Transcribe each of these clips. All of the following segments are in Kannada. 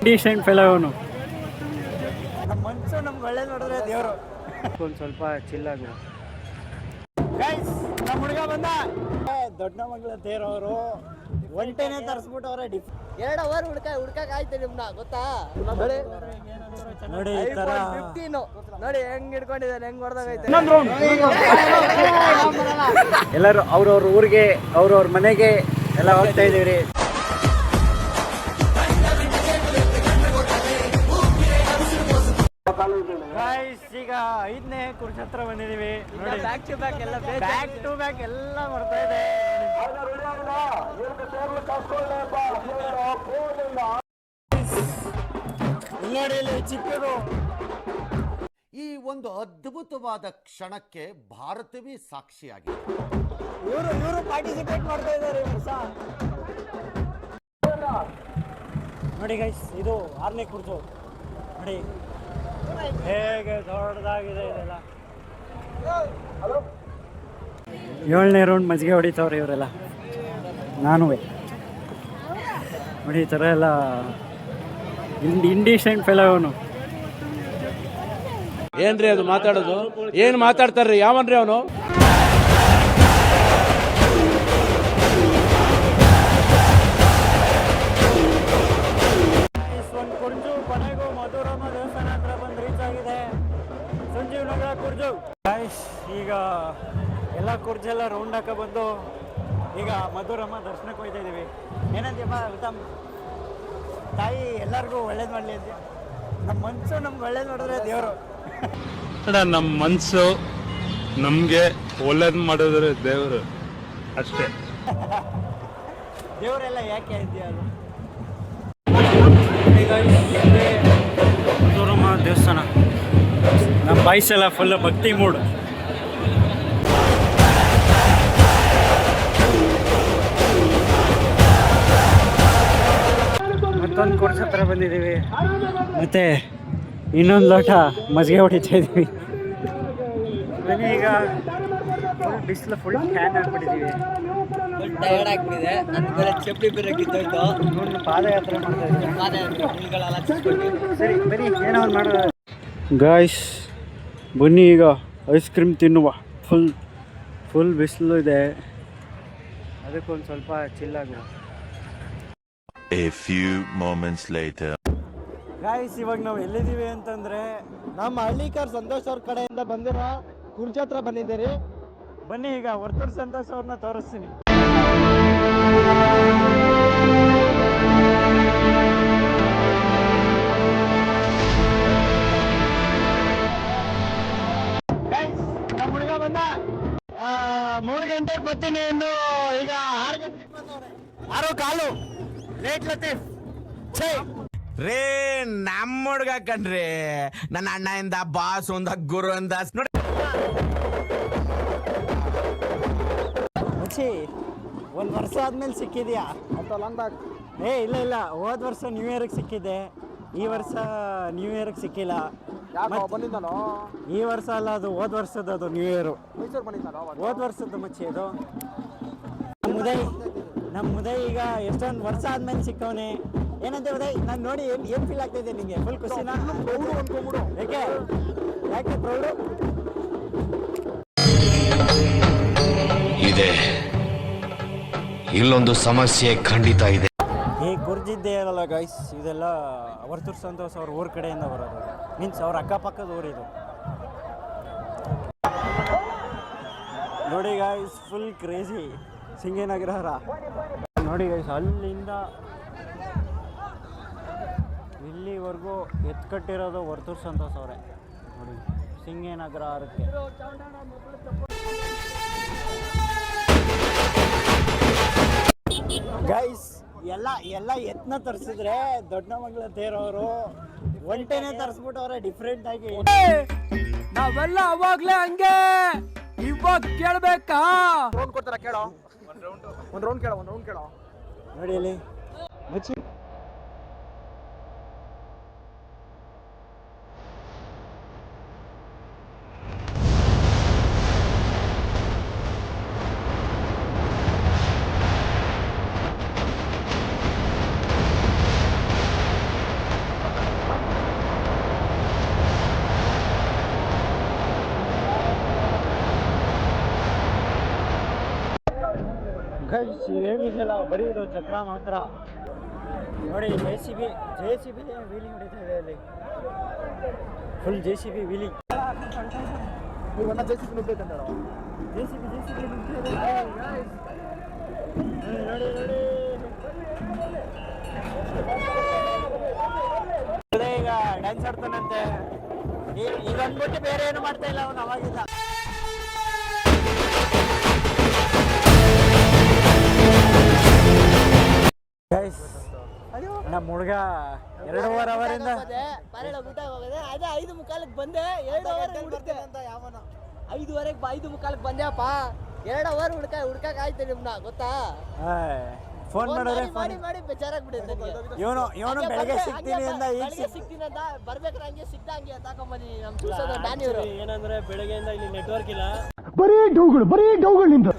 ಡೀಸೆಂಟ್ ಫೆಲೋ ಅವನು. ನಮ್ಮ ಮನ್ಸು ನಮ್ಗೆ ಒಳ್ಳೇದು ನೋಡಿದ್ರೆ ದೇವರು. ಒಂದು ಸ್ವಲ್ಪ ಚಿಲ್ಲಾಗು. ಗೈಸ್ ನಮ್ಮ ಹುಡುಗ ಬಂದ. ದೊಡ್ಡ ಮಗಳ ದೇವ್ರವರು ಒಂಟೆನೇ ತರಿಸ್ಬಿಟ್ಟವ್ರೆ. 2 ಅವರ್ ಹುಡ್ಕಕ್ ಆಯ್ತು ನಿಮ್ನ ಗೊತ್ತಾ? ನೋಡಿ ಈ ತರ 15 ನೋಡಿ ಹೆಂಗ್ ಹಿಡ್ಕೊಂಡಿದ್ದಾನೆ, ಹೆಂಗ್ ಹೊಡೆದಾಗೈತೆ. ಎಲ್ಲರೂ ಅವ್ರವ್ರ ಊರಿಗೆ ಅವ್ರವ್ರ ಮನೆಗೆ ಎಲ್ಲ ಹೋಗ್ತಾ ಇದೀವಿ. ಈಗ 5ನೇ ಕುರುಕ್ಷೇತ್ರ ಬಂದಿದೀವಿ. ನೋಡಿ ಬ್ಯಾಕ್ ಟು ಬ್ಯಾಕ್ ಎಲ್ಲ ಎಲ್ಲ ಬರ್ತಾ ಇದೆ. ಚಿಕ್ಕದು ಈ ಒಂದು ಅದ್ಭುತವಾದ ಕ್ಷಣಕ್ಕೆ ಭಾರತವೇ ಸಾಕ್ಷಿಯಾಗಿದೆ. ಇವರು ಪಾರ್ಟಿಸಿಪೇಟ್ ಮಾಡ್ತಾ ಇದ್ದಾರೆ ಈ ವರ್ಷ. ನೋಡಿ ಗೈಸ್, ಇದು 6ನೇ ಕುರ್ಚು. ನೋಡಿ ಹೇಗೆ ದೊಡ್ಡದಾಗಿದೆ ಇದೆಲ್ಲ. 7ನೇ ರೌಂಡ್ ಮಜ್ಜಿಗೆ ಹೊಡಿತಾವ್ರೆ ಇವರೆಲ್ಲ. ನಾನು ನೋಡಿ ಈ ಥರ ಎಲ್ಲ ಇಂಡಿಸೆಂಟ್ ಫೆಲೋ ಅವನು. ಏನ್ರಿ ಅದು ಮಾತಾಡೋದು? ಏನ್ ಮಾತಾಡ್ತಾರ್ರಿ? ಯಾವನ್ರಿ ಅವನು? ಒಂದು ಕುರ್ಜು ಕೊನೆಗೂ ಮಧುರಮ್ಮ ದೇವಸ್ಥಾನ ಹತ್ರ ಬಂದು ರೀಚ್ ಆಗಿದೆ. ಸಂಜೀವ್ ನಗರ ಕುರ್ಜು. ಈಗ ಎಲ್ಲ ಕುರ್ಜೆಲ್ಲ ರೌಂಡ್ ಹಾಕ ಬಂದು ಈಗ ಮಧುರಮ್ಮ ದರ್ಶನಕ್ಕೆ ಹೋಗ್ತಾ ಇದ್ದೀವಿ. ಏನಂತೀಯಪ್ಪ ಉತ್ತಮ್? ತಾಯಿ ಎಲ್ಲರಿಗೂ ಒಳ್ಳೇದು ಮಾಡಲಿ ಅಂತ. ನಮ್ಮ ಮನಸ್ಸು ನಮ್ಗೆ ಒಳ್ಳೇದು ಮಾಡಿದ್ರೆ ದೇವರು. ನಮ್ಮ ಮನಸ್ಸು ನಮಗೆ ಒಳ್ಳೇದು ಮಾಡಿದ್ರೆ ದೇವರು ಅಷ್ಟೇ. ದೇವರೆಲ್ಲ ಯಾಕೆ ಇದೆಯಾ ಅದು? ಮಧುರಮ್ಮ ದೇವಸ್ಥಾನ. ನಮ್ಮ ಬಾಯ್ಸ್ ಎಲ್ಲ ಫುಲ್ ಭಕ್ತಿ ಮೂಡ್. ಮತ್ತೊಂದು ಕೋರ್ಸ್ ಹತ್ರ ಬಂದಿದ್ದೀವಿ. ಮತ್ತೆ ಇನ್ನೊಂದು ಲೋಟ ಮಜ್ಜಿಗೆ ಹೊಡಿತಾ ಇದ್ದೀವಿ. ಬನ್ನಿ, ಈಗ ಫುಲ್ ಬಿಸಿಲು, ಫುಲ್ ಫ್ಯಾನ್ ಹಾಕ್ಬಿಟ್ಟಿದ್ದೀವಿ. ಟಯರ್ಡ್ ಆಗ್ಬಿಟ್ಟಿದೆ. ನನ್ನ ಬೇರೆ ಚಪ್ಪಲಿ ಬೇರೆ ಕಿತ್ತೋಯ್ತು. ಪಾದಯಾತ್ರೆ ಮಾಡ್ತಾ ಇದ್ದೀವಿ. ಪಾದಯಾತ್ರೆ ಸರಿ ಬನ್ನಿ, ಏನೋ ಒಂದು ಮಾಡೋದು. ಗಾಯ್ಸ್ ಬನ್ನಿ, ಈಗ ಐಸ್ ಕ್ರೀಮ್ ತಿನ್ನುವ. ಫುಲ್ ಬಿಸಿಲು ಇದೆ, ಅದಕ್ಕೊಂದು ಸ್ವಲ್ಪ ಚಿಲ್ಲಾಗುವ. A few moments later. Guys ಇವಾಗ ನಾವು ಎಲ್ಲಿದ್ದೀವಿ ಅಂತಂದರೆ ನಮ್ಮ ಹಳ್ಳಿಕಾರ್ ಸಂತೋಷ್ ಅವ್ರ ಕಡೆಯಿಂದ ಬಂದಿರೋ ಕುರುಕ್ಷೇತ್ರ ಬಂದಿದ್ದೀರಿ. ಬನ್ನಿ, ಈಗ ವರ್ತೂರ್ ಸಂತೋಷ್ ಅವ್ರನ್ನ ತೋರಿಸ್ತೀನಿ. ನಮ್ಮ ಹುಡುಗ ಬಂದ. 3 ಗಂಟೆಗೆ ಬರ್ತೀನಿ ಎಂದು ಈಗ 6 ಗಂಟೆಗೆ ಬಂದವ್ರೆ. 6:15 ಲೇಟ್ ಲತೀಫ್. ರೇ ನಮ್ಮ ಹುಡ್ಗ ಕಣ್ರಿ, ನನ್ನ ಅಣ್ಣಯಿಂದ ಬಾಸ್ ಒಂದ ಗುರು ಅಂದ ನೋಡಿ. ಒಂದು ವರ್ಷ ಆದ್ಮೇಲೆ ಸಿಕ್ಕಿದ್ಯಾ? ಇಲ್ಲ, ಹೋದ ವರ್ಷ ನ್ಯೂ ಇಯರ್ಗೆ ಸಿಕ್ಕಿದ್ದೆ. ಈ ವರ್ಷ ನ್ಯೂ ಇಯರ್ಗೆ ಸಿಕ್ಕಿಲ್ಲ. ಈ ವರ್ಷ ಅಲ್ಲ, ಅದು ಹೋದ ವರ್ಷದ. ಅದು ನ್ಯೂ ಇಯರು ಹೋದ ವರ್ಷದ ಮಚ್ಚಿ. ಅದು ನಮ್ಮ ಉದಯ್ ಈಗ ಎಷ್ಟೊಂದು ವರ್ಷ ಆದ್ಮೇಲೆ ಸಿಕ್ಕವನೇ. ಏನಂತೆ ಉದಯ್? ನಾನು ನೋಡಿ ಏನು ಫೀಲ್ ಆಗ್ತಾಯಿದೆ ನಿಮಗೆ? ಫುಲ್ ಖುಷಿನಾ? ಯಾಕೆ ಪ್ರೌಡು ಇದೆ? ಇಲ್ಲೊಂದು ಸಮಸ್ಯೆ ಖಂಡಿತ ಇದೆ. ಈ ಗುರ್ಜಿದ್ದೇ ಅಲ್ಲ ಗೈಸ್, ಇದೆಲ್ಲ ವರ್ತೂರ್ ಸಂತೋಷ್ ಅವ್ರ ಊರ ಕಡೆಯಿಂದ ಬರೋದು. ಮೀನ್ಸ್ ಅವ್ರ ಅಕ್ಕಪಕ್ಕದ ಊರಿದು. ನೋಡಿ ಗೈಸ್, ಫುಲ್ ಕ್ರೇಜಿ ಸಿಂಗೇನಗರ. ನೋಡಿ ಗೈಸ್, ಅಲ್ಲಿಂದ ಇಲ್ಲಿವರೆಗೂ ಎತ್ಕಟ್ಟಿರೋದು ವರ್ತೂರ್ ಸಂತೋಷ್ ಅವರೇ. ನೋಡಿ, ಸಿಂಗೇನಗರ ಆರಕ್ಕೆ. ಗೈಸ್ ಎಲ್ಲ ಎತ್ನ ತರಿಸಿದ್ರೆ ದೊಡ್ಡ ಮಗಳ ತೇರವರು ಒಂಟೆನೇ ತರಿಸ್ಬಿಟ್ಟವ್ರೆ ಡಿಫ್ರೆಂಟ್ ಆಗಿ. ನಾವೆಲ್ಲ ಅವಾಗ್ಲೇ ಹಂಗೆ, ಇವಾಗ ಕೇಳ್ಬೇಕಾ? ರೌಂಡ್ ಕೊಡ್ತಾರ ಕೇಳೋ. ಒಂದು ರೌಂಡ್ ಕೇಳೋ. ನೋಡಿ ಇಲ್ಲಿ ಮುಚ್ಚಿ. ಏನಿದೆಯಲ್ಲ ಬರೀ ಇದು ಚಕ್ರ ಮಾತ್ರ. ನೋಡಿ ಜೆ ಸಿ ಬಿ ವೀಲಿಂಗ್ ಹೊಡಿತಾ ಇದೆ ಅಲ್ಲಿ. Full J C B wheeling. ಈಗ ಡ್ಯಾನ್ಸ್ ಆಡ್ತಾನಂತೆ. ಈಗ ಅಂದ್ಬಿಟ್ಟು ಬೇರೆ ಏನು ಮಾಡ್ತಾ ಇಲ್ಲ ಅವನು ಅವಾಗಿಲ್ಲ. ನಮ್ಮ ಹುಡುಗ 2.5 ಅವರಿಂದ ಅದೇ 5:45 ಬಂದೆ. 2 ಅವರ್ ಅಂತ ಯಾವನ 5:15 5:45 ಬಂದ್ಯಪ್ಪ. 2 ಅವರ್ ಹುಡ್ಕಕ್ ಆಯ್ತು ನಿಮ್ನ ಗೊತ್ತಾ. ಫೋನ್ ಮಾಡಿದ್ರೆ ಮಾಡಿ ಬೇಜಾರಾಗ್ಬಿಟ್ಟಿದೆ. ಇವನು ಬೆಳಗ್ಗೆ ಸಿಗ್ತೀನಿ ಅಂತ ಈಗ ಸಿಗ್ತೀನಿ ಅಂತ ಬರ್ಬೇಕಾದ್ರೆ ಹಂಗೆ ಸಿಗ್ತಾ ಹಂಗೆ ತಾಕೊಂಬನ್ನಿ. ನಮ್ ಚೂಸೋದು ಡ್ಯಾನಿಯವರು ಏನಂದ್ರೆ ಬೆಳಗ್ಗೆಯಿಂದ ಇಲ್ಲಿ ನೆಟ್ವರ್ಕ್ ಇಲ್ಲ. ಬರೀ ಡೌಗಳು ನಿಂದು.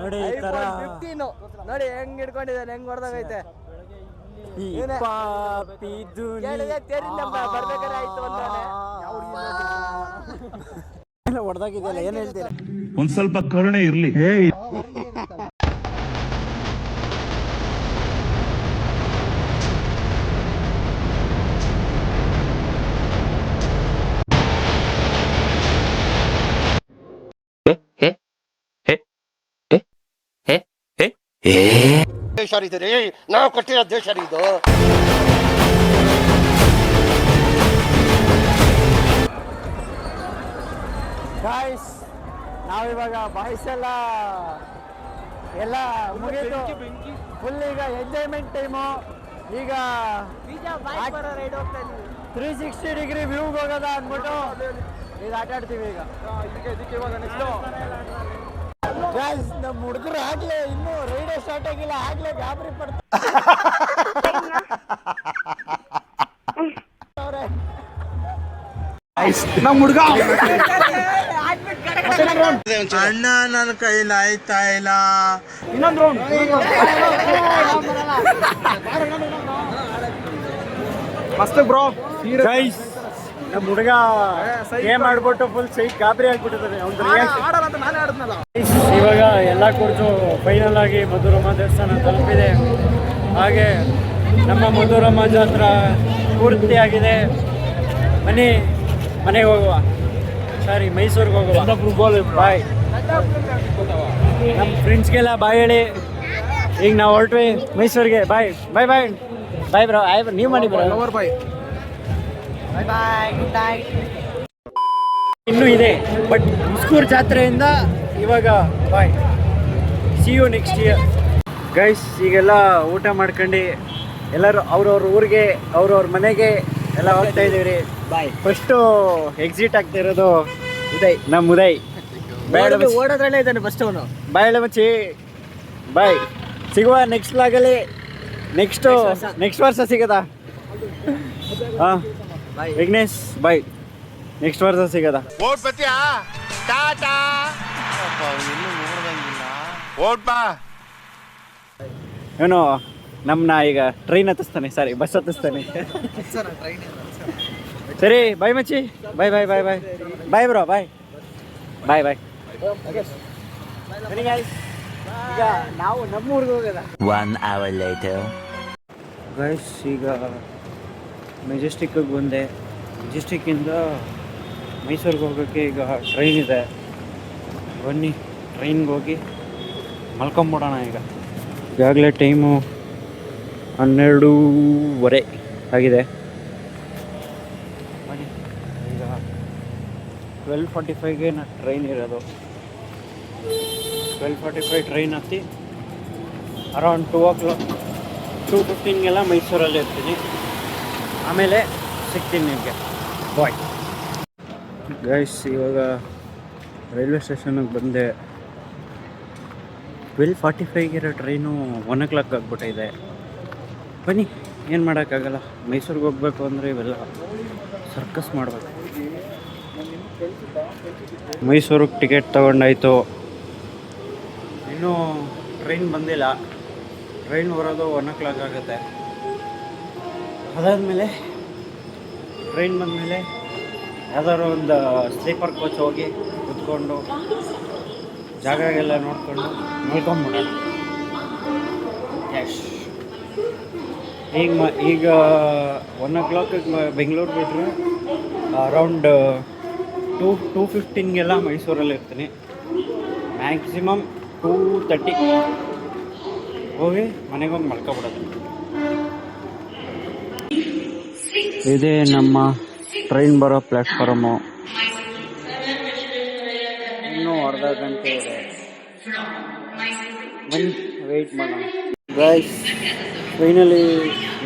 ನೋಡಿ ಈ ತರ ನೋಡಿ ಹೆಂಗ್ ಹಿಡ್ಕೊಂಡಿದ್ದಾನೆ, ಹೆಂಗ್ ಹೊಡೆದಾಗೈತೆ. ಬರ್ಬೇಕಾದ್ರೆ ಆಯ್ತು ಹೊಡೆದಾಗಿದೆಯಲ್ಲ, ಏನ್ ಹೇಳ್ತೀರಾ? ಒಂದ್ ಸ್ವಲ್ಪ ಕರುಣೆ ಇರ್ಲಿ. ದೇಶ ರೀ, ನಾವು ಕೊಟ್ಟಿರೋ ದೇಶ ಇದು. ಗಾಯ್ಸ್, ನಾವಿವಾಗ ಬಾಯ್ಸ್ ಎಲ್ಲ ಮುಗಿದು ಫುಲ್ ಈಗ ಎಂಜಾಯ್ಮೆಂಟ್ ಟೈಮು. ಈಗ 360 ಡಿಗ್ರಿ ವ್ಯೂಗೆ ಹೋಗೋದ ಅಂದ್ಬಿಟ್ಟು ಇದು ಆಟ ಆಡ್ತೀವಿ ಈಗ. ಗಾಯ್ಸ್, ನಮ್ಮ ಹುಡುಗರು ಆಗ್ಲೇ ಇನ್ನೂ ರೈಡೇ ಸ್ಟಾರ್ಟ್ ಆಗಿಲ್ಲ, ಆಗ್ಲೇ ಗಾಬರಿ ಪಡ್ತಾರೆ. ನಮ್ಮ ಹುಡುಗ ಅಣ್ಣ ನನ್ನ ಕೈಲಿ ಆಯ್ತಾ ಇಲ್ಲ. ಇನ್ನೊಂದು ರೌಂಡ್. ಮಸ್ತ್ ಬ್ರೋ. ಗೈಸ್, ನಮ್ಮ ಹುಡುಗ ಗೇಮ್ ಆಡ್ಬಿಟ್ಟು ಫುಲ್ ಸೈಟ್ ಗಾಬರಿ ಆಗ್ಬಿಟ್ಟಿದ್ದಾರೆ. ಆಡಲ್ಲ ಅಂತ ನಾನೇ ಆಡಿದ್ನಲ್ಲ. ಇವಾಗ ಎಲ್ಲ ಕುರಿತು ಫೈನಲ್ ಆಗಿ ಮಧುರಮ್ಮ ದೇವಸ್ಥಾನ ತಲುಪಿದೆ. ಹಾಗೆ ನಮ್ಮ ಮಧುರಮ್ಮ ಜಾತ್ರೆ ಪೂರ್ತಿಯಾಗಿದೆ. ಮನೆಗೆ ಹೋಗುವ, ಸಾರಿ ಮೈಸೂರಿಗೆ ಹೋಗುವ. ಬಾಯ್. ನಮ್ಮ ಫ್ರೆಂಡ್ಸ್ಗೆಲ್ಲ ಬಾಯ್ ಹೇಳಿ. ಈಗ ನಾವು ಹೊರಟ್ವಿ ಮೈಸೂರಿಗೆ. Bye bye bye bye bro. ನೀವು ಮಾಡಿ bro. Bye bye, good night. ಇನ್ನೂ ಇದೆ, ಬಟ್ ಮುಸ್ಕೂರು ಜಾತ್ರೆಯಿಂದ ಇವಾಗ bye. See you next year. Guys, ಈಗೆಲ್ಲ ಊಟ ಮಾಡ್ಕೊಂಡು ಎಲ್ಲರೂ ಅವ್ರವ್ರ ಊರಿಗೆ ಅವ್ರವ್ರ ಮನೆಗೆ ಎಲ್ಲ ಹೋಗ್ತಾ ಇದ್ದೀವಿ. ಬಾಯ್. ಫಸ್ಟು ಎಕ್ಸಿಟ್ ಆಗ್ತಾ ಇರೋದು ನಮ್ಮ ಉದಯ್. ಓಡೋದ್ರಲ್ಲೇ ಇದ್ದಾನೆ ಫಸ್ಟ್ ಅವನು. ಬಾಯ್ ಮಚ್ಚಿ. ಬಾಯ್. ಸಿಗುವ ನೆಕ್ಸ್ಟ್ ಲಾಗಲ್ಲಿ. ನೆಕ್ಸ್ಟ್ ವರ್ಷ ಸಿಗದಾ? ಹಾಂ ವಿಘ್ನೇಶ್ ಬಾಯ್. ನೆಕ್ಸ್ಟ್ ವರ್ಷ ಸಿಗದ. ಇವನು ನಮ್ಮನ್ನ ಈಗ ಟ್ರೈನ್ ಹತ್ತಿಸ್ತಾನೆ, ಸಾರಿ ಬಸ್ ಹತ್ತಿಸ್ತಾನೆ. ಸರಿ ಬಾಯ್ ಮಚ್ಚಿ. ಬಾಯ್ bye bye bye bye bro. Bye bye ಬಾಯ್. ಈಗ ನಾವು ನಮ್ಮ ಊರಿಗೆ ಹೋಗೋದ. 1 hour later. ಗೈಸ್, ಈಗ ಮೆಜೆಸ್ಟಿಕ್ಕಿಗೆ ಬಂದೆ. ಮೆಜೆಸ್ಟಿಕ್ಕಿಂದ ಮೈಸೂರಿಗೆ ಹೋಗೋಕ್ಕೆ ಈಗ ಟ್ರೈನ್ ಇದೆ. ಬನ್ನಿ ಟ್ರೈನ್ಗೆ ಹೋಗಿ ಮಲ್ಕೊಂಬಿಡೋಣ. ಈಗಾಗಲೇ ಟೈಮು 12:15 ಆಗಿದೆ. ಬನ್ನಿ, ಈಗ 12:45ಗೆ ಟ್ರೈನ್ ಇರೋದು. 12:45 ಟ್ರೈನ್ ಹತ್ತಿ ಅರೌಂಡ್ 2:15ಗೆಲ್ಲ ಮೈಸೂರಲ್ಲಿ ಇರ್ತೀನಿ. ಆಮೇಲೆ ಸಿಗ್ತೀನಿ ನಿಮಗೆ. ಬಾಯ್. ಗೈಸ್, ಇವಾಗ ರೈಲ್ವೆ ಸ್ಟೇಷನ್ಗೆ ಬಂದೆ. 12:45 ಇರೋ ಟ್ರೈನು 1 o'clock ಆಗಿಬಿಟ್ಟಿದೆ. ಬನ್ನಿ, ಏನು ಮಾಡೋಕ್ಕಾಗಲ್ಲ. ಮೈಸೂರಿಗೆ ಹೋಗ್ಬೇಕು ಅಂದರೆ ಇವೆಲ್ಲ ಸರ್ಕಸ್ ಮಾಡಬೇಕು. ಮೈಸೂರಿಗೆ ಟಿಕೆಟ್ ತೊಗೊಂಡಾಯ್ತು. ಇನ್ನೂ ಟ್ರೈನ್ ಬಂದಿಲ್ಲ. ಟ್ರೈನ್ ಬರೋದು 1 o'clock ಆಗುತ್ತೆ. ಅದಾದಮೇಲೆ ಟ್ರೈನ್ ಬಂದಮೇಲೆ ಯಾವ್ದಾದ್ರು ಒಂದು ಸ್ಲೀಪರ್ ಕೋಚ್ ಹೋಗಿ ಕುತ್ಕೊಂಡು ಜಾಗಗೆಲ್ಲ ನೋಡಿಕೊಂಡು ಮಲ್ಕೊಂಬಿಡೋಣ. ಎಸ್, ಈಗ 1 o'clock ಬೆಂಗಳೂರು ಬಿಟ್ಟರೆ ಅರೌಂಡ್ 2:15ಗೆಲ್ಲ ಮೈಸೂರಲ್ಲಿ ಇರ್ತೀನಿ. ಮ್ಯಾಕ್ಸಿಮಮ್ 2:30 ಹೋಗಿ ಮನೆಗೆ ಹೋಗಿ ಮಲ್ಕೊಬಿಡೋದು. ಇದೇ ನಮ್ಮ ಟ್ರೈನ್ ಬರೋ ಪ್ಲ್ಯಾಟ್ಫಾರ್ಮು. ಇನ್ನೂ ಅರ್ಧ ಗಂಟೆ ಇದೆ, ಬನ್ನಿ ವೆಯ್ಟ್ ಮಾಡೋಣ. ಗೈಸ್, ಫೈನಲಿ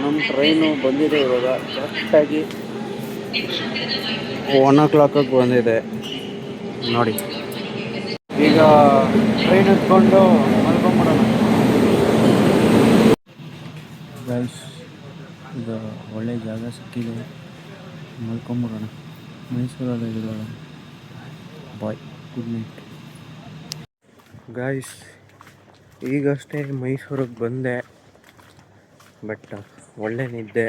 ನಮ್ಮ ಟ್ರೈನು ಬಂದಿದೆ. ಇವಾಗ ಕರೆಕ್ಟಾಗಿ 1 o'clock ಬಂದಿದೆ ನೋಡಿ. ಈಗ ಟ್ರೈನ್ ಹತ್ಕೊಂಡು ಮಲ್ಕೊಂಬಿಡೋಣ. ಗೈಸ್, ಈಗ ಒಳ್ಳೆ ಜಾಗ ಸಿಕ್ಕಿದೆ, ಮಲ್ಕೊಂಬಿಡೋಣ. ಮೈಸೂರಲ್ಲಿ ಇರೋಣ. ಬಾಯ್, ಗುಡ್ ನೈಟ್. ಗೈಸ್, ಈಗಷ್ಟೇ ಮೈಸೂರಿಗೆ ಬಂದೆ, ಬಟ್ ಒಳ್ಳೆ ನಿದ್ದೆ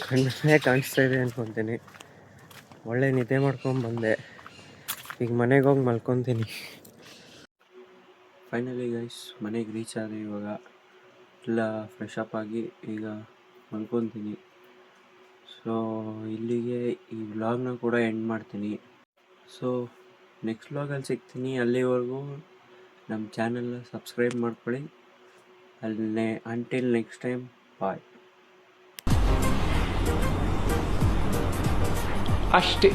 ಕಣ್ಣೇ ಕಾಣಿಸ್ತಾ ಇದೆ ಅನ್ಕೊತೀನಿ. ಒಳ್ಳೆ ನಿದ್ದೆ ಮಾಡ್ಕೊಂಡು ಬಂದೆ. ಈಗ ಮನೆಗೆ ಹೋಗಿ ಮಲ್ಕೊತೀನಿ. ಫೈನಲಿ ಗೈಸ್, ಮನೆಗೆ ರೀಚ್ ಆದೆ. ಇವಾಗ ಎಲ್ಲ ಫ್ರೆಶ್ ಅಪ್ ಆಗಿ ಈಗ ಮಲ್ಕೊತೀನಿ. ಸೊ ಇಲ್ಲಿಗೆ ಈ ವ್ಲಾಗ್ನ ಕೂಡ ಎಂಡ್ ಮಾಡ್ತೀನಿ. ಸೊ ನೆಕ್ಸ್ಟ್ ವ್ಲಾಗಲ್ಲಿ ಸಿಗ್ತೀನಿ. ಅಲ್ಲಿವರೆಗೂ ನಮ್ಮ ಚಾನಲ್ನ ಸಬ್ಸ್ಕ್ರೈಬ್ ಮಾಡ್ಕೊಳ್ಳಿ. ಅಂಟಿಲ್ ನೆಕ್ಸ್ಟ್ ಟೈಮ್, ಬಾಯ್. ಅಷ್ಟೇ.